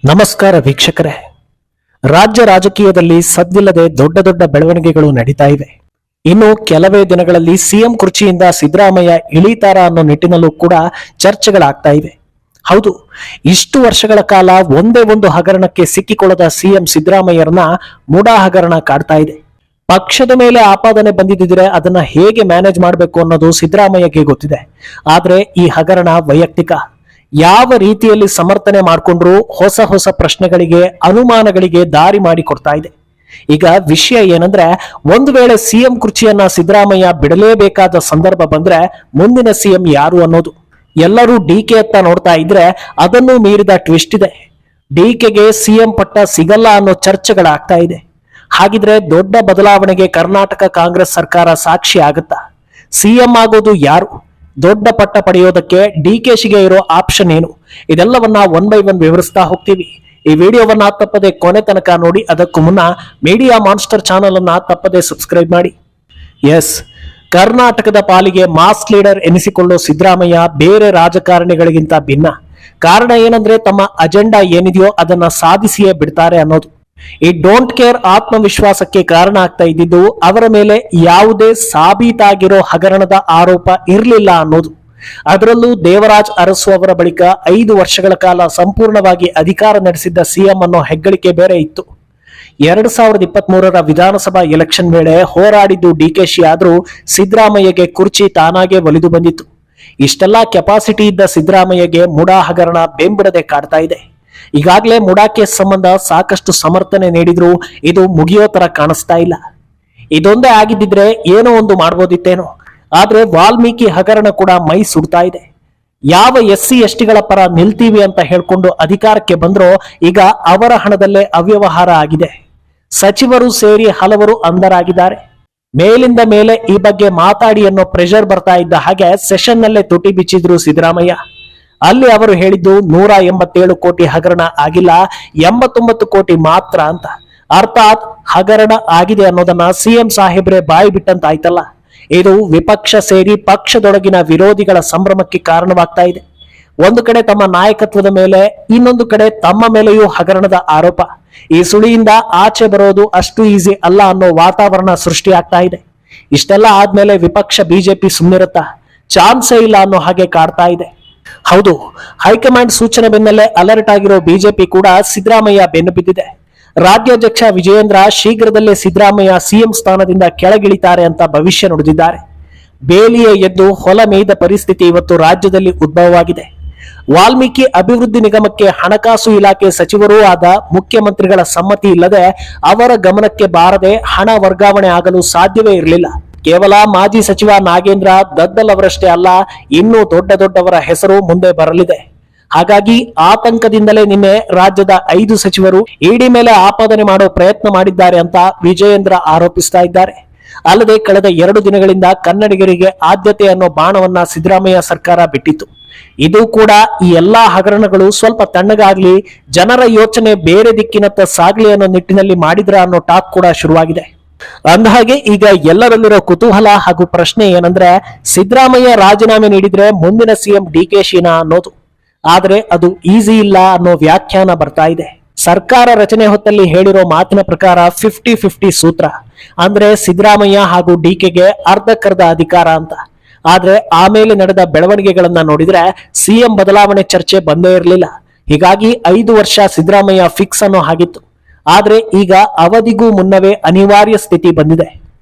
ನಮಸ್ಕಾರ ವೀಕ್ಷಕರೇ. ರಾಜ್ಯ ರಾಜಕೀಯದಲ್ಲಿ ಸದ್ದಿಲ್ಲದೆ ದೊಡ್ಡ ದೊಡ್ಡ ಬೆಳವಣಿಗೆಗಳು ನಡೀತಾ ಇವೆ. ಇನ್ನು ಕೆಲವೇ ದಿನಗಳಲ್ಲಿ ಸಿಎಂ ಕುರ್ಚಿಯಿಂದ ಸಿದ್ದರಾಮಯ್ಯ ಇಳಿತಾರ ಅನ್ನೋ ನಿಟ್ಟಿನಲ್ಲೂ ಕೂಡ ಚರ್ಚೆಗಳಾಗ್ತಾ ಇವೆ. ಹೌದು, ಇಷ್ಟು ವರ್ಷಗಳ ಕಾಲ ಒಂದೇ ಒಂದು ಹಗರಣಕ್ಕೆ ಸಿಕ್ಕಿಕೊಳ್ಳದ ಸಿಎಂ ಸಿದ್ದರಾಮಯ್ಯರನ್ನ ಮುಡಾ ಹಗರಣ ಕಾಡ್ತಾ ಇದೆ. ಪಕ್ಷದ ಮೇಲೆ ಆಪಾದನೆ ಬಂದಿದ್ದರೆ ಅದನ್ನ ಹೇಗೆ ಮ್ಯಾನೇಜ್ ಮಾಡಬೇಕು ಅನ್ನೋದು ಸಿದ್ದರಾಮಯ್ಯಗೆ ಗೊತ್ತಿದೆ. ಆದ್ರೆ ಈ ಹಗರಣ ವೈಯಕ್ತಿಕ. ಯಾವ ರೀತಿಯಲ್ಲಿ ಸಮರ್ಥನೆ ಮಾಡಿಕೊಂಡ್ರು ಹೊಸ ಹೊಸ ಪ್ರಶ್ನೆಗಳಿಗೆ, ಅನುಮಾನಗಳಿಗೆ ದಾರಿ ಮಾಡಿಕೊಡ್ತಾ ಇದೆ. ಈಗ ವಿಷಯ ಏನಂದ್ರೆ, ಒಂದು ವೇಳೆ ಸಿಎಂ ಕುರ್ಚಿಯನ್ನ ಸಿದ್ದರಾಮಯ್ಯ ಬಿಡಲೇಬೇಕಾದ ಸಂದರ್ಭ ಬಂದ್ರೆ ಮುಂದಿನ ಸಿಎಂ ಯಾರು ಅನ್ನೋದು. ಎಲ್ಲರೂ ಡಿಕೆ ಅತ್ತ ನೋಡ್ತಾ ಇದ್ರೆ ಅದನ್ನು ಮೀರಿದ ಟ್ವಿಸ್ಟ್ ಇದೆ. ಡಿಕೆಗೆ ಸಿಎಂ ಪಟ್ಟ ಸಿಗಲ್ಲ ಅನ್ನೋ ಚರ್ಚೆಗಳಾಗ್ತಾ ಇದೆ. ಹಾಗಿದ್ರೆ ದೊಡ್ಡ ಬದಲಾವಣೆಗೆ ಕರ್ನಾಟಕ ಕಾಂಗ್ರೆಸ್ ಸರ್ಕಾರ ಸಾಕ್ಷಿ ಆಗುತ್ತಾ? ಸಿಎಂ ಆಗೋದು ಯಾರು? ದೊಡ್ಡ ಪಟ್ಟ ಪಡೆಯೋದಕ್ಕೆ ಡಿಕೆಶಿಗೆ ಇರೋ ಆಪ್ಷನ್ ಏನು? ಇದೆಲ್ಲವನ್ನ ಒನ್ ಬೈ ಒನ್ ವಿವರಿಸ್ತಾ ಹೋಗ್ತೀವಿ. ಈ ವಿಡಿಯೋವನ್ನ ತಪ್ಪದೆ ಕೊನೆ ತನಕ ನೋಡಿ. ಅದಕ್ಕೂ ಮುನ್ನ ಮೀಡಿಯಾ ಮಾನ್ಸ್ಟರ್ ಚಾನೆಲ್ ಅನ್ನ ತಪ್ಪದೆ ಸಬ್ಸ್ಕ್ರೈಬ್ ಮಾಡಿ. ಎಸ್, ಕರ್ನಾಟಕದ ಪಾಲಿಗೆ ಮಾಸ್ ಲೀಡರ್ ಎನಿಸಿಕೊಳ್ಳೋ ಸಿದ್ದರಾಮಯ್ಯ ಬೇರೆ ರಾಜಕಾರಣಿಗಳಿಗಿಂತ ಭಿನ್ನ. ಕಾರಣ ಏನಂದ್ರೆ, ತಮ್ಮ ಅಜೆಂಡಾ ಏನಿದೆಯೋ ಅದನ್ನ ಸಾಧಿಸಿಯೇ ಬಿಡ್ತಾರೆ ಅನ್ನೋದು. ಈ ಡೋಂಟ್ ಕೇರ್ ಆತ್ಮವಿಶ್ವಾಸಕ್ಕೆ ಕಾರಣ ಆಗ್ತಾ ಇದ್ದಿದ್ದು ಅವರ ಮೇಲೆ ಯಾವುದೇ ಸಾಬೀತಾಗಿರೋ ಹಗರಣದ ಆರೋಪ ಇರಲಿಲ್ಲ ಅನ್ನೋದು. ಅದರಲ್ಲೂ ದೇವರಾಜ್ ಅರಸು ಅವರ ಬಳಿಕ 5 ವರ್ಷಗಳ ಕಾಲ ಸಂಪೂರ್ಣವಾಗಿ ಅಧಿಕಾರ ನಡೆಸಿದ್ದ ಸಿಎಂ ಅನ್ನೋ ಹೆಗ್ಗಳಿಕೆ ಬೇರೆ ಇತ್ತು. 2023ರ ವಿಧಾನಸಭಾ ಎಲೆಕ್ಷನ್ ವೇಳೆ ಹೋರಾಡಿದ್ದು ಡಿಕೆಶಿ ಆದ್ರೂ ಸಿದ್ದರಾಮಯ್ಯಗೆ ಕುರ್ಚಿ ತಾನಾಗೆ ಒಲಿದು ಬಂದಿತ್ತು. ಇಷ್ಟೆಲ್ಲಾ ಕೆಪಾಸಿಟಿ ಇದ್ದ ಸಿದ್ದರಾಮಯ್ಯಗೆ ಮುಡಾ ಹಗರಣ ಬೆಂಬಿಡದೆ ಕಾಡ್ತಾ ಇದೆ. ಈಗಾಗಲೇ ಮುಡಾ ಕೇಸ್ ಸಂಬಂಧ ಸಾಕಷ್ಟು ಸಮರ್ಥನೆ ನೀಡಿದ್ರು ಇದು ಮುಗಿಯೋ ತರ ಕಾಣಿಸ್ತಾ ಇಲ್ಲ. ಇದೊಂದೇ ಆಗಿದ್ದಿದ್ರೆ ಏನೋ ಒಂದು ಮಾಡ್ಬೋದಿತ್ತೇನೋ. ಆದ್ರೆ ವಾಲ್ಮೀಕಿ ಹಗರಣ ಕೂಡ ಮೈ ಸುಡ್ತಾ ಇದೆ. ಯಾವ SC STಗಳ ಪರ ನಿಲ್ತೀವಿ ಅಂತ ಹೇಳ್ಕೊಂಡು ಅಧಿಕಾರಕ್ಕೆ ಬಂದ್ರೋ ಈಗ ಅವರ ಹಣದಲ್ಲೇ ಅವ್ಯವಹಾರ ಆಗಿದೆ. ಸಚಿವರು ಸೇರಿ ಹಲವರು ಅಂಧರಾಗಿದ್ದಾರೆ. ಮೇಲಿಂದ ಮೇಲೆ ಈ ಬಗ್ಗೆ ಮಾತಾಡಿ ಅನ್ನೋ ಪ್ರೆಷರ್ ಬರ್ತಾ ಇದ್ದ ಹಾಗೆ ಸೆಷನ್ ನಲ್ಲೇ ತುಟಿ ಬಿಚ್ಚಿದ್ರು ಸಿದ್ದರಾಮಯ್ಯ. ಅಲ್ಲಿ ಅವರು ಹೇಳಿದ್ದು 187 ಕೋಟಿ ಹಗರಣ ಆಗಿಲ್ಲ, 89 ಕೋಟಿ ಮಾತ್ರ ಅಂತ. ಅರ್ಥಾತ್ ಹಗರಣ ಆಗಿದೆ ಅನ್ನೋದನ್ನ ಸಿಎಂ ಸಾಹೇಬ್ರೆ ಬಾಯಿ ಬಿಟ್ಟಂತ ಆಯ್ತಲ್ಲ. ಇದು ವಿಪಕ್ಷ ಸೇರಿ ಪಕ್ಷದೊಳಗಿನ ವಿರೋಧಿಗಳ ಸಂಭ್ರಮಕ್ಕೆ ಕಾರಣವಾಗ್ತಾ ಇದೆ. ಒಂದು ಕಡೆ ತಮ್ಮ ನಾಯಕತ್ವದ ಮೇಲೆ, ಇನ್ನೊಂದು ಕಡೆ ತಮ್ಮ ಮೇಲೆಯೂ ಹಗರಣದ ಆರೋಪ. ಈ ಸುಳಿಯಿಂದ ಆಚೆ ಬರೋದು ಅಷ್ಟು ಈಸಿ ಅಲ್ಲ ಅನ್ನೋ ವಾತಾವರಣ ಸೃಷ್ಟಿ ಆಗ್ತಾ ಇದೆ. ಇಷ್ಟೆಲ್ಲ ಆದ್ಮೇಲೆ ವಿಪಕ್ಷ ಬಿಜೆಪಿ ಸುಮ್ಮನಿರುತ್ತಾ? ಚಾನ್ಸೇ ಇಲ್ಲ ಅನ್ನೋ ಹಾಗೆ ಕಾಡ್ತಾ ಇದೆ. ಹೌದು, ಹೈಕಮಾಂಡ್ ಸೂಚನೆ ಬೆನ್ನಲ್ಲೇ ಅಲರ್ಟ್ ಆಗಿರೋ ಬಿಜೆಪಿ ಕೂಡ ಸಿದ್ದರಾಮಯ್ಯ ಬೆನ್ನು ಬಿದ್ದಿದೆ. ರಾಜ್ಯಾಧ್ಯಕ್ಷ ವಿಜಯೇಂದ್ರ ಶೀಘ್ರದಲ್ಲೇ ಸಿದ್ದರಾಮಯ್ಯ ಸಿಎಂ ಸ್ಥಾನದಿಂದ ಕೆಳಗಿಳಿತಾರೆ ಅಂತ ಭವಿಷ್ಯ ನುಡಿದಿದ್ದಾರೆ. ಬೇಲಿಯೇ ಎದ್ದು ಹೊಲ ಮೇಯ್ದ ಪರಿಸ್ಥಿತಿ ಇವತ್ತು ರಾಜ್ಯದಲ್ಲಿ ಉದ್ಭವವಾಗಿದೆ. ವಾಲ್ಮೀಕಿ ಅಭಿವೃದ್ಧಿ ನಿಗಮಕ್ಕೆ ಹಣಕಾಸು ಇಲಾಖೆ ಸಚಿವರೂ ಆದ ಮುಖ್ಯಮಂತ್ರಿಗಳ ಸಮ್ಮತಿ ಇಲ್ಲದೆ, ಅವರ ಗಮನಕ್ಕೆ ಬಾರದೆ ಹಣ ವರ್ಗಾವಣೆ ಆಗಲು ಸಾಧ್ಯವೇ ಇರಲಿಲ್ಲ. ಕೇವಲ ಮಾಜಿ ಸಚಿವ ನಾಗೇಂದ್ರ ದದ್ದಲ್ ಅವರಷ್ಟೇ ಅಲ್ಲ, ಇನ್ನೂ ದೊಡ್ಡ ದೊಡ್ಡವರ ಹೆಸರು ಮುಂದೆ ಬರಲಿದೆ. ಹಾಗಾಗಿ ಆತಂಕದಿಂದಲೇ ನಿನ್ನೆ ರಾಜ್ಯದ 5 ಸಚಿವರು ಇಡಿ ಮೇಲೆ ಆಪಾದನೆ ಮಾಡೋ ಪ್ರಯತ್ನ ಮಾಡಿದ್ದಾರೆ ಅಂತ ವಿಜಯೇಂದ್ರ ಆರೋಪಿಸ್ತಾ ಇದ್ದಾರೆ. ಅಲ್ಲದೆ ಕಳೆದ 2 ದಿನಗಳಿಂದ ಕನ್ನಡಿಗರಿಗೆ ಆದ್ಯತೆ ಅನ್ನೋ ಬಾಣವನ್ನ ಸಿದ್ದರಾಮಯ್ಯ ಸರ್ಕಾರ ಬಿಟ್ಟಿತ್ತು. ಇದು ಕೂಡ ಈ ಎಲ್ಲಾ ಹಗರಣಗಳು ಸ್ವಲ್ಪ ತಣ್ಣಗಾಗ್ಲಿ, ಜನರ ಯೋಚನೆ ಬೇರೆ ದಿಕ್ಕಿನತ್ತ ಸಾಗ್ಲಿ ಅನ್ನೋ ನಿಟ್ಟಿನಲ್ಲಿ ಮಾಡಿದ್ರ ಅನ್ನೋ ಟಾಕ್ ಕೂಡ ಶುರುವಾಗಿದೆ. ಅಂದಹಾಗೆ ಈಗ ಎಲ್ಲರಲ್ಲಿರೋ ಕುತೂಹಲ ಹಾಗೂ ಪ್ರಶ್ನೆ ಏನಂದ್ರೆ, ಸಿದ್ದರಾಮಯ್ಯ ರಾಜೀನಾಮೆ ನೀಡಿದ್ರೆ ಮುಂದಿನ ಸಿಎಂ ಡಿಕೆಶಿನ ಅನ್ನೋದು. ಆದ್ರೆ ಅದು ಈಸಿ ಇಲ್ಲ ಅನ್ನೋ ವ್ಯಾಖ್ಯಾನ ಬರ್ತಾ ಇದೆ. ಸರ್ಕಾರ ರಚನೆ ಹೊತ್ತಲ್ಲಿ ಹೇಳಿರೋ ಮಾತಿನ ಪ್ರಕಾರ 50-50 ಸೂತ್ರ ಅಂದ್ರೆ ಸಿದ್ದರಾಮಯ್ಯ ಹಾಗೂ ಡಿಕೆಗೆ ಅರ್ಧಕ್ಕರ್ಧ ಅಧಿಕಾರ ಅಂತ. ಆದ್ರೆ ಆಮೇಲೆ ನಡೆದ ಬೆಳವಣಿಗೆಗಳನ್ನ ನೋಡಿದ್ರೆ ಸಿಎಂ ಬದಲಾವಣೆ ಚರ್ಚೆ ಬಂದೇ ಇರಲಿಲ್ಲ. ಹೀಗಾಗಿ 5 ವರ್ಷ ಸಿದ್ದರಾಮಯ್ಯ ಫಿಕ್ಸ್ ಅನ್ನೋ ಹಾಗಿತ್ತು. ಆದ್ರೆ ಈಗ ಅವಧಿಗೂ ಮುನ್ನವೇ ಅನಿವಾರ್ಯ ಸ್ಥಿತಿ ಬಂದಿದೆ.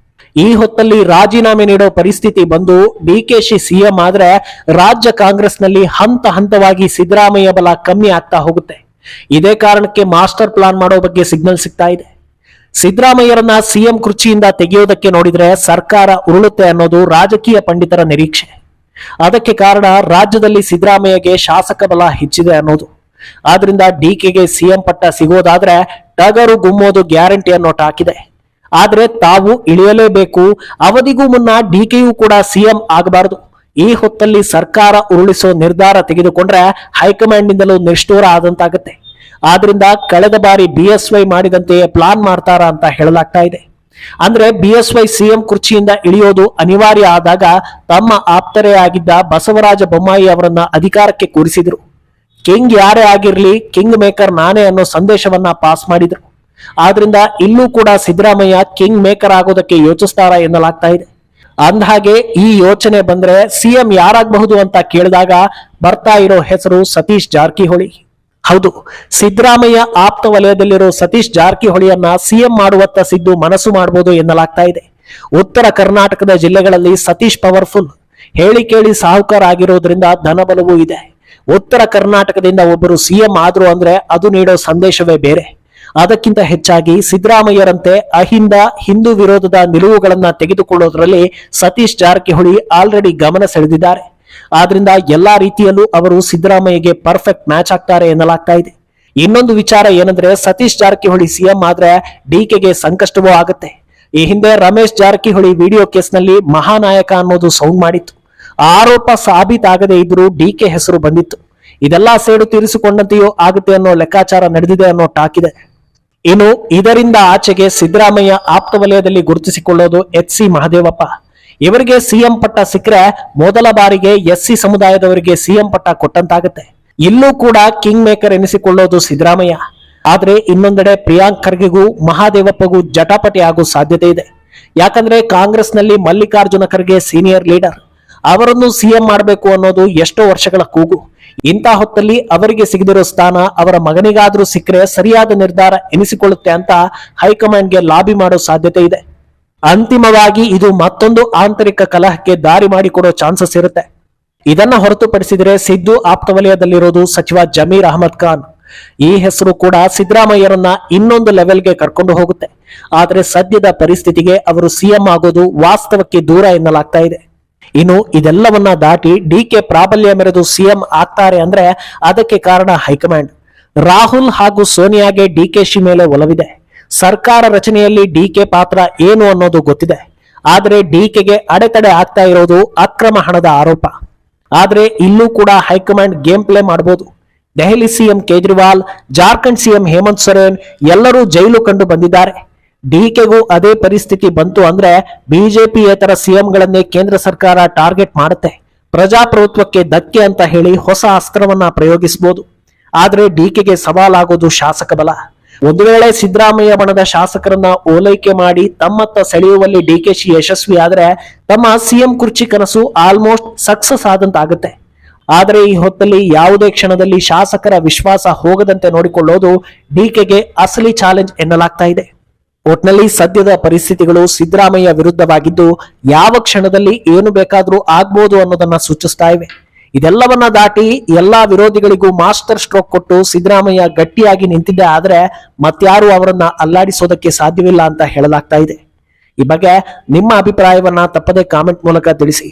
ಈ ಹೊತ್ತಲ್ಲಿ ರಾಜೀನಾಮೆ ನೀಡೋ ಪರಿಸ್ಥಿತಿ ಬಂದು ಡಿಕೆಶಿ ಸಿಎಂ ಆದ್ರೆ ರಾಜ್ಯ ಕಾಂಗ್ರೆಸ್ನಲ್ಲಿ ಹಂತ ಹಂತವಾಗಿ ಸಿದ್ದರಾಮಯ್ಯ ಬಲ ಕಮ್ಮಿ ಆಗ್ತಾ ಹೋಗುತ್ತೆ. ಇದೇ ಕಾರಣಕ್ಕೆ ಮಾಸ್ಟರ್ ಪ್ಲಾನ್ ಮಾಡೋ ಬಗ್ಗೆ ಸಿಗ್ನಲ್ ಸಿಗ್ತಾ ಇದೆ. ಸಿದ್ದರಾಮಯ್ಯರನ್ನ ಸಿಎಂ ಕುರ್ಚಿಯಿಂದ ತೆಗೆಯೋದಕ್ಕೆ ನೋಡಿದ್ರೆ ಸರ್ಕಾರ ಉರುಳುತ್ತೆ ಅನ್ನೋದು ರಾಜಕೀಯ ಪಂಡಿತರ ನಿರೀಕ್ಷೆ. ಅದಕ್ಕೆ ಕಾರಣ ರಾಜ್ಯದಲ್ಲಿ ಸಿದ್ದರಾಮಯ್ಯಗೆ ಶಾಸಕ ಬಲ ಹೆಚ್ಚಿದೆ ಅನ್ನೋದು. ಆದ್ರಿಂದ ಡಿಕೆಗೆ ಸಿಎಂ ಪಟ್ಟ ಸಿಗೋದಾದ್ರೆ ಟಗರು ಗುಮ್ಮೋದು ಗ್ಯಾರಂಟಿ ಅನ್ನೋ ಟಾಕಿದೆ. ಆದ್ರೆ ತಾವು ಇಳಿಯಲೇಬೇಕು, ಅವಧಿಗೂ ಮುನ್ನ ಡಿಕೆಯೂ ಕೂಡ ಸಿಎಂ ಆಗಬಾರದು. ಈ ಹೊತ್ತಲ್ಲಿ ಸರ್ಕಾರ ಉರುಳಿಸೋ ನಿರ್ಧಾರ ತೆಗೆದುಕೊಂಡ್ರೆ ಹೈಕಮಾಂಡ್ ನಿಂದಲೂ ನಿಷ್ಠೂರ ಆದಂತಾಗತ್ತೆ. ಆದ್ರಿಂದ ಕಳೆದ ಬಾರಿ BSY ಮಾಡಿದಂತೆಯೇ ಪ್ಲಾನ್ ಮಾಡ್ತಾರಾ ಅಂತ ಹೇಳಲಾಗ್ತಾ ಇದೆ. ಅಂದ್ರೆ BSY ಸಿಎಂ ಕುರ್ಚಿಯಿಂದ ಇಳಿಯೋದು ಅನಿವಾರ್ಯ ಆದಾಗ ತಮ್ಮ ಆಪ್ತರೇ ಆಗಿದ್ದ ಬಸವರಾಜ ಬೊಮ್ಮಾಯಿ ಅವರನ್ನ ಅಧಿಕಾರಕ್ಕೆ ಕೂರಿಸಿದ್ರು. ಕಿಂಗ್ ಯಾರೇ ಆಗಿರ್ಲಿ ಕಿಂಗ್ ಮೇಕರ್ ನಾನೇ ಅನ್ನೋ ಸಂದೇಶವನ್ನ ಪಾಸ್ ಮಾಡಿದ್ರು. ಆದ್ರಿಂದ ಇಲ್ಲೂ ಕೂಡ ಸಿದ್ದರಾಮಯ್ಯ ಕಿಂಗ್ ಮೇಕರ್ ಆಗೋದಕ್ಕೆ ಯೋಚಿಸ್ತಾರ ಎನ್ನಲಾಗ್ತಾ ಇದೆ. ಅಂದಹಾಗೆ ಈ ಯೋಚನೆ ಬಂದ್ರೆ ಸಿಎಂ ಯಾರಾಗಬಹುದು ಅಂತ ಕೇಳಿದಾಗ ಬರ್ತಾ ಇರೋ ಹೆಸರು ಸತೀಶ್ ಜಾರಕಿಹೊಳಿ. ಹೌದು, ಸಿದ್ದರಾಮಯ್ಯ ಆಪ್ತ ವಲಯದಲ್ಲಿರೋ ಸತೀಶ್ ಜಾರಕಿಹೊಳಿಯನ್ನ ಸಿಎಂ ಮಾಡುವತ್ತ ಸಿದ್ದು ಮನಸ್ಸು ಮಾಡಬಹುದು ಎನ್ನಲಾಗ್ತಾ ಇದೆ. ಉತ್ತರ ಕರ್ನಾಟಕದ ಜಿಲ್ಲೆಗಳಲ್ಲಿ ಸತೀಶ್ ಪವರ್ಫುಲ್, ಹೇಳಿ ಕೇಳಿ ಸಾಹುಕಾರ ಆಗಿರೋದ್ರಿಂದ ಧನಬಲವೂ ಇದೆ. ಉತ್ತರ ಕರ್ನಾಟಕದಿಂದ ಒಬ್ಬರು ಸಿಎಂ ಆದ್ರು ಅಂದ್ರೆ ಅದು ನೀಡೋ ಸಂದೇಶವೇ ಬೇರೆ. ಅದಕ್ಕಿಂತ ಹೆಚ್ಚಾಗಿ ಸಿದ್ದರಾಮಯ್ಯರಂತೆ ಅಹಿಂದ ಹಿಂದೂ ವಿರೋಧದ ನಿಲುವುಗಳನ್ನ ತೆಗೆದುಕೊಳ್ಳೋದ್ರಲ್ಲಿ ಸತೀಶ್ ಜಾರಕಿಹೊಳಿ ಆಲ್ರೆಡಿ ಗಮನ ಸೆಳೆದಿದ್ದಾರೆ. ಆದ್ರಿಂದ ಎಲ್ಲಾ ರೀತಿಯಲ್ಲೂ ಅವರು ಸಿದ್ದರಾಮಯ್ಯಗೆ ಪರ್ಫೆಕ್ಟ್ ಮ್ಯಾಚ್ ಆಗ್ತಾರೆ ಎನ್ನಲಾಗ್ತಾ ಇದೆ. ಇನ್ನೊಂದು ವಿಚಾರ ಏನಂದ್ರೆ ಸತೀಶ್ ಜಾರಕಿಹೊಳಿ ಸಿಎಂ ಆದ್ರೆ ಡಿಕೆಗೆ ಸಂಕಷ್ಟವೂ ಆಗುತ್ತೆ. ಈ ಹಿಂದೆ ರಮೇಶ್ ಜಾರಕಿಹೊಳಿ ವಿಡಿಯೋ ಕೇಸ್ನಲ್ಲಿ ಮಹಾನಾಯಕ ಅನ್ನೋದು ಸೌಂಡ್ ಮಾಡಿತ್ತು. ಆರೋಪ ಸಾಬೀತಾಗದೇ ಇದ್ರೂ ಡಿಕೆ ಹೆಸರು ಬಂದಿತ್ತು. ಇದೆಲ್ಲ ಸೇಡು ತೀರಿಸಿಕೊಂಡಂತೆಯೂ ಆಗುತ್ತೆ ಅನ್ನೋ ಲೆಕ್ಕಾಚಾರ ನಡೆದಿದೆ ಅನ್ನೋ ಟಾಕ್ ಇದೆ. ಇನ್ನು ಇದರಿಂದ ಆಚೆಗೆ ಸಿದ್ದರಾಮಯ್ಯ ಆಪ್ತ ವಲಯದಲ್ಲಿ ಗುರುತಿಸಿಕೊಳ್ಳೋದು HC ಮಹದೇವಪ್ಪ. ಇವರಿಗೆ ಸಿಎಂ ಪಟ್ಟ ಸಿಕ್ಕರೆ ಮೊದಲ ಬಾರಿಗೆ SC ಸಮುದಾಯದವರಿಗೆ ಸಿಎಂ ಪಟ್ಟ ಕೊಟ್ಟಂತಾಗುತ್ತೆ. ಇಲ್ಲೂ ಕೂಡ ಕಿಂಗ್ ಮೇಕರ್ ಎನಿಸಿಕೊಳ್ಳೋದು ಸಿದ್ದರಾಮಯ್ಯ. ಆದ್ರೆ ಇನ್ನೊಂದೆಡೆ ಪ್ರಿಯಾಂಕ್ ಖರ್ಗೆಗೂ ಮಹಾದೇವಪ್ಪಗೂ ಜಟಾಪಟಿ ಆಗೋ ಸಾಧ್ಯತೆ ಇದೆ. ಯಾಕಂದ್ರೆ ಕಾಂಗ್ರೆಸ್ನಲ್ಲಿ ಮಲ್ಲಿಕಾರ್ಜುನ ಖರ್ಗೆ ಸೀನಿಯರ್ ಲೀಡರ್, ಅವರನ್ನು ಸಿಎಂ ಮಾಡಬೇಕು ಅನ್ನೋದು ಎಷ್ಟೋ ವರ್ಷಗಳ ಕೂಗು. ಇಂಥ ಹೊತ್ತಲ್ಲಿ ಅವರಿಗೆ ಸಿಗದಿರೋ ಸ್ಥಾನ ಅವರ ಮಗನಿಗಾದ್ರೂ ಸಿಕ್ಕರೆ ಸರಿಯಾದ ನಿರ್ಧಾರ ಎನಿಸಿಕೊಳ್ಳುತ್ತೆ ಅಂತ ಹೈಕಮಾಂಡ್ಗೆ ಲಾಬಿ ಮಾಡೋ ಸಾಧ್ಯತೆ ಇದೆ. ಅಂತಿಮವಾಗಿ ಇದು ಮತ್ತೊಂದು ಆಂತರಿಕ ಕಲಹಕ್ಕೆ ದಾರಿ ಮಾಡಿಕೊಡೋ ಚಾನ್ಸಸ್ ಇರುತ್ತೆ. ಇದನ್ನ ಹೊರತುಪಡಿಸಿದರೆ ಸಿದ್ದು ಆಪ್ತ ವಲಯದಲ್ಲಿರೋದು ಸಚಿವ ಜಮೀರ್ ಅಹಮದ್ ಖಾನ್. ಈ ಹೆಸರು ಕೂಡ ಸಿದ್ದರಾಮಯ್ಯರನ್ನ ಇನ್ನೊಂದು ಲೆವೆಲ್ಗೆ ಕರ್ಕೊಂಡು ಹೋಗುತ್ತೆ. ಆದ್ರೆ ಸದ್ಯದ ಪರಿಸ್ಥಿತಿಗೆ ಅವರು ಸಿಎಂ ಆಗೋದು ವಾಸ್ತವಕ್ಕೆ ದೂರ ಎನ್ನಲಾಗ್ತಾ ಇದೆ. ಇನ್ನು ಇದೆಲ್ಲವನ್ನ ದಾಟಿ ಡಿಕೆ ಪ್ರಾಬಲ್ಯ ಮೆರೆದು ಸಿಎಂ ಆಗ್ತಾರೆ ಅಂದ್ರೆ ಅದಕ್ಕೆ ಕಾರಣ ಹೈಕಮಾಂಡ್. ರಾಹುಲ್ ಹಾಗೂ ಸೋನಿಯಾಗೆ ಡಿಕೆಶಿ ಮೇಲೆ ಒಲವಿದೆ. ಸರ್ಕಾರ ರಚನೆಯಲ್ಲಿ ಡಿಕೆ ಪಾತ್ರ ಏನು ಅನ್ನೋದು ಗೊತ್ತಿದೆ. ಆದ್ರೆ ಡಿಕೆಗೆ ಅಡೆತಡೆ ಆಗ್ತಾ ಇರೋದು ಅಕ್ರಮ ಹಣದ ಆರೋಪ. ಆದ್ರೆ ಇಲ್ಲೂ ಕೂಡ ಹೈಕಮಾಂಡ್ ಗೇಮ್ ಪ್ಲೇ ಮಾಡಬಹುದು. ದೆಹಲಿ ಸಿಎಂ ಕೇಜ್ರಿವಾಲ್, ಜಾರ್ಖಂಡ್ ಸಿಎಂ ಹೇಮಂತ್ ಸೊರೇನ್ ಎಲ್ಲರೂ ಜೈಲು ಕಂಡು ಬಂದಿದ್ದಾರೆ. ಡಿಕೆಗೂ ಅದೇ ಪರಿಸ್ಥಿತಿ ಬಂತು ಅಂದ್ರೆ ಬಿಜೆಪಿಯೇತರ ಸಿಎಂಗಳನ್ನೇ ಕೇಂದ್ರ ಸರ್ಕಾರ ಟಾರ್ಗೆಟ್ ಮಾಡುತ್ತೆ. ಪ್ರಜಾಪ್ರಭುತ್ವಕ್ಕೆ ಧಕ್ಕೆ ಅಂತ ಹೇಳಿ ಹೊಸ ಅಸ್ತ್ರವನ್ನ ಪ್ರಯೋಗಿಸಬಹುದು. ಆದ್ರೆ ಡಿಕೆಗೆ ಸವಾಲಾಗೋದು ಶಾಸಕ ಬಲ. ಒಂದು ವೇಳೆ ಸಿದ್ದರಾಮಯ್ಯ ಬಣದ ಶಾಸಕರನ್ನ ಓಲೈಕೆ ಮಾಡಿ ತಮ್ಮತ್ತ ಸೆಳೆಯುವಲ್ಲಿ ಡಿಕೆಶಿ ಯಶಸ್ವಿ ಆದ್ರೆ ತಮ್ಮ ಸಿಎಂ ಕುರ್ಚಿ ಕನಸು ಆಲ್ಮೋಸ್ಟ್ ಸಕ್ಸಸ್ ಆದಂತಾಗುತ್ತೆ. ಆದರೆ ಈ ಹೊತ್ತಲ್ಲಿ ಯಾವುದೇ ಕ್ಷಣದಲ್ಲಿ ಶಾಸಕರ ವಿಶ್ವಾಸ ಹೋಗದಂತೆ ನೋಡಿಕೊಳ್ಳೋದು ಡಿಕೆಗೆ ಅಸಲಿ ಚಾಲೆಂಜ್ ಎನ್ನಲಾಗ್ತಾ ಇದೆ. ಒಟ್ನಲ್ಲಿ ಸದ್ಯದ ಪರಿಸ್ಥಿತಿಗಳು ಸಿದ್ದರಾಮಯ್ಯ ವಿರುದ್ಧವಾಗಿದ್ದು ಯಾವ ಕ್ಷಣದಲ್ಲಿ ಏನು ಬೇಕಾದ್ರೂ ಆಗ್ಬೋದು ಅನ್ನೋದನ್ನ ಸೂಚಿಸ್ತಾ ಇವೆ. ಇದೆಲ್ಲವನ್ನ ದಾಟಿ ಎಲ್ಲಾ ವಿರೋಧಿಗಳಿಗೂ ಮಾಸ್ಟರ್ ಸ್ಟ್ರೋಕ್ ಕೊಟ್ಟು ಸಿದ್ದರಾಮಯ್ಯ ಗಟ್ಟಿಯಾಗಿ ನಿಂತಿದ್ದೆ ಆದ್ರೆ ಮತ್ಯಾರು ಅವರನ್ನ ಅಲ್ಲಾಡಿಸೋದಕ್ಕೆ ಸಾಧ್ಯವಿಲ್ಲ ಅಂತ ಹೇಳಲಾಗ್ತಾ ಇದೆ. ಈ ಬಗ್ಗೆ ನಿಮ್ಮ ಅಭಿಪ್ರಾಯವನ್ನ ತಪ್ಪದೆ ಕಾಮೆಂಟ್ ಮೂಲಕ ತಿಳಿಸಿ.